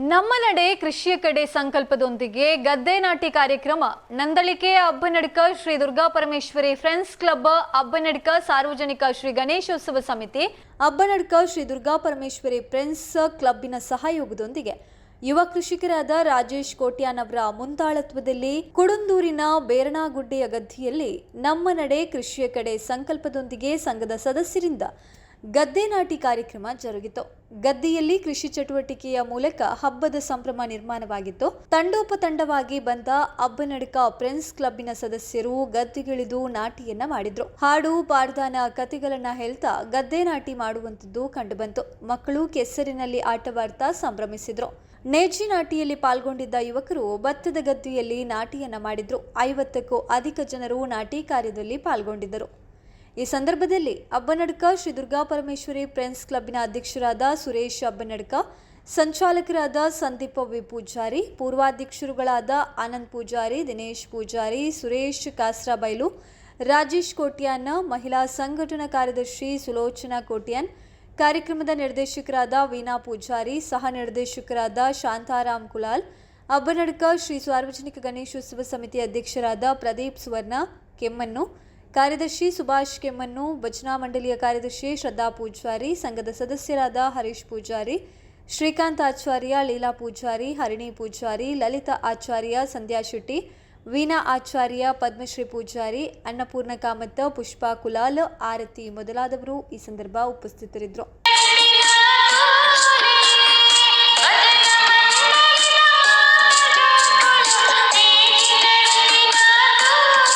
ನಮ್ಮ ನಡೆ ಕೃಷಿಯ ಕಡೆ ಸಂಕಲ್ಪದೊಂದಿಗೆ ಗದ್ದೆ ನಾಟಿ ಕಾರ್ಯಕ್ರಮ ನಂದಳಿಕೆ ಅಬ್ಬನಡ್ಕ ಶ್ರೀ ದುರ್ಗಾ ಪರಮೇಶ್ವರಿ ಫ್ರೆಂಡ್ಸ್ ಕ್ಲಬ್ ಅಬ್ಬನಡ್ಕ ಸಾರ್ವಜನಿಕ ಶ್ರೀ ಗಣೇಶೋತ್ಸವ ಸಮಿತಿ ಅಬ್ಬನಡ್ಕ ಶ್ರೀ ದುರ್ಗಾ ಪರಮೇಶ್ವರಿ ಫ್ರೆಂಡ್ಸ್ ಕ್ಲಬ್ಬಿನ ಸಹಯೋಗದೊಂದಿಗೆ ಯುವ ಕೃಷಿಕರಾದ ರಾಜೇಶ್ ಕೋಟ್ಯಾನ್ ಅವರ ಮುಂದಾಳತ್ವದಲ್ಲಿ ಕುಡುಂದೂರಿನ ಬೇರಣಾಗುಡ್ಡೆಯ ಗದ್ದೆಯಲ್ಲಿ ನಮ್ಮ ನಡೆ ಕೃಷಿಯ ಕಡೆ ಸಂಕಲ್ಪದೊಂದಿಗೆ ಸಂಘದ ಸದಸ್ಯರಿಂದ ಗದ್ದೆ ನಾಟಿ ಕಾರ್ಯಕ್ರಮ ಜರುಗಿತು. ಗದ್ದೆಯಲ್ಲಿ ಕೃಷಿ ಚಟುವಟಿಕೆಯ ಮೂಲಕ ಹಬ್ಬದ ಸಂಭ್ರಮ ನಿರ್ಮಾಣವಾಗಿತ್ತು. ತಂಡೋಪತಂಡವಾಗಿ ಬಂದ ಅಬ್ಬನಡ್ಕ ಫ್ರೆಂಡ್ಸ್ ಕ್ಲಬ್ಬಿನ ಸದಸ್ಯರು ಗದ್ದೆಗಿಳಿದು ನಾಟಿಯನ್ನ ಮಾಡಿದ್ರು. ಹಾಡು ಪಾಡ್ದಾನ ಕತೆಗಳನ್ನ ಹೇಳ್ತಾ ಗದ್ದೆ ನಾಟಿ ಮಾಡುವಂತದ್ದು ಕಂಡುಬಂತು. ಮಕ್ಕಳು ಕೆಸರಿನಲ್ಲಿ ಆಟವಾಡ್ತಾ ಸಂಭ್ರಮಿಸಿದ್ರು. ನೇಜಿ ನಾಟಿಯಲ್ಲಿ ಪಾಲ್ಗೊಂಡಿದ್ದ ಯುವಕರು ಭತ್ತದ ಗದ್ದೆಯಲ್ಲಿ ನಾಟಿಯನ್ನ ಮಾಡಿದ್ರು. 50ಕ್ಕೂ ಅಧಿಕ ಜನರು ನಾಟಿ ಕಾರ್ಯದಲ್ಲಿ ಪಾಲ್ಗೊಂಡಿದ್ದರು. ಈ ಸಂದರ್ಭದಲ್ಲಿ ಅಬ್ಬನಡ್ಕ ಶ್ರೀ ದುರ್ಗಾ ಪರಮೇಶ್ವರಿ ಫ್ರೆಂಡ್ಸ್ ಕ್ಲಬ್ಬಿನ ಅಧ್ಯಕ್ಷರಾದ ಸುರೇಶ್ ಅಬ್ಬನಡ್ಕ, ಸಂಚಾಲಕರಾದ ಸಂದೀಪ್ ವಿ ಪೂಜಾರಿ, ಪೂರ್ವಾಧ್ಯಕ್ಷರುಗಳಾದ ಆನಂದ್ ಪೂಜಾರಿ, ದಿನೇಶ್ ಪೂಜಾರಿ, ಸುರೇಶ್ ಕಾಸ್ರಾಬೈಲು, ರಾಜೇಶ್ ಕೋಟ್ಯಾನ್, ಮಹಿಳಾ ಸಂಘಟನಾ ಕಾರ್ಯದರ್ಶಿ ಸುಲೋಚನಾ ಕೋಟ್ಯಾನ್, ಕಾರ್ಯಕ್ರಮದ ನಿರ್ದೇಶಕರಾದ ವೀಣಾ ಪೂಜಾರಿ, ಸಹ ನಿರ್ದೇಶಕರಾದ ಶಾಂತಾರಾಮ್ ಕುಲಾಲ್, ಅಬ್ಬನಡ್ಕ ಶ್ರೀ ಸಾರ್ವಜನಿಕ ಗಣೇಶೋತ್ಸವ ಸಮಿತಿ ಅಧ್ಯಕ್ಷರಾದ ಪ್ರದೀಪ್ ಸುವರ್ಣ ಕೆಮ್ಮಣ್ಣು, ಕಾರ್ಯದರ್ಶಿ ಸುಭಾಷ್ ಕೆಮ್ಮಣ್ಣು, ಭಜನಾ ಮಂಡಳಿಯ ಕಾರ್ಯದರ್ಶಿ ಶ್ರದ್ಧಾ ಪೂಜಾರಿ, ಸಂಘದ ಸದಸ್ಯರಾದ ಹರೀಶ್ ಪೂಜಾರಿ, ಶ್ರೀಕಾಂತ್ ಆಚಾರ್ಯ, ಲೀಲಾ ಪೂಜಾರಿ, ಹರಿಣಿ ಪೂಜಾರಿ, ಲಲಿತಾ ಆಚಾರ್ಯ, ಸಂಧ್ಯಾ ಶೆಟ್ಟಿ, ವೀಣಾ ಆಚಾರ್ಯ, ಪದ್ಮಶ್ರೀ ಪೂಜಾರಿ, ಅನ್ನಪೂರ್ಣ ಕಾಮತ್, ಪುಷ್ಪಾ ಕುಲಾಲ್, ಆರತಿ ಮೊದಲಾದವರು ಈ ಸಂದರ್ಭ ಉಪಸ್ಥಿತರಿದ್ದರು.